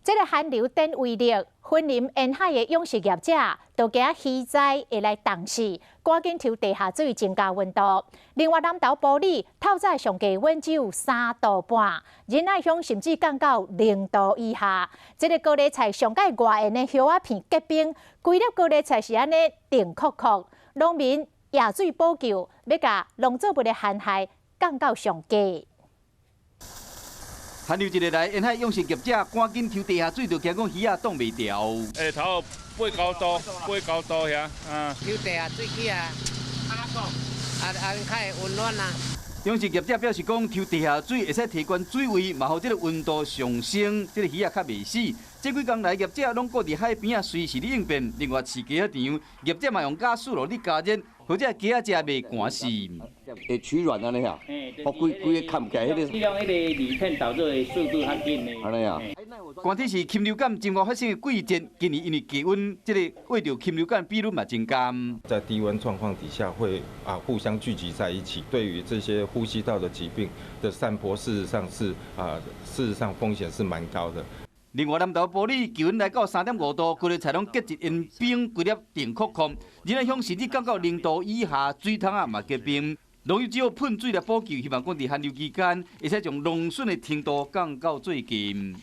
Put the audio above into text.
这个寒流等威力，濒临沿海的养殖业者都惊鱼灾会来冻死，赶紧抽地下水增加温度。另外，南投埔里透早上低温只有3度半，仁爱乡甚至降到0度以下。这个高丽菜上界外缘的叶仔片结冰，规粒高丽菜是安尼定壳壳。农民夜水补救，要甲农作物的寒害降到上低。 寒流一日来，沿海养殖业者赶紧抽地下水，就惊讲鱼仔挡袂牢。下头8、9度遐，抽地下水去啊，较会温暖啊。养殖业者表示讲，抽地下水会使提悬水位，嘛，互这个温度上升，这个鱼仔较袂死。这几工来，业者拢顾伫海边啊，随时咧应变。另外，饲鸡仔场，业者嘛用加速炉咧加热，或者鸡仔食袂寒死。会取暖安尼啊，互规个看起来迄个。利用迄个铝片导致的速度较紧的。安尼啊。寒天是禽流感真外发生的季节，今年因为低温，这个为着禽流感比率嘛增加。在低温状况底下会互相聚集在一起，对于这些呼吸道的疾病的散播，事实上风险是蛮高的。 另外，南投埔里气温来到3.5度，高丽菜拢结一因冰，规粒定壳壳。仁爱乡甚至降到0度以下，水桶啊嘛结冰。农业只好喷水来补救，希望讲伫寒流期间，会使将农损的程度降到最近。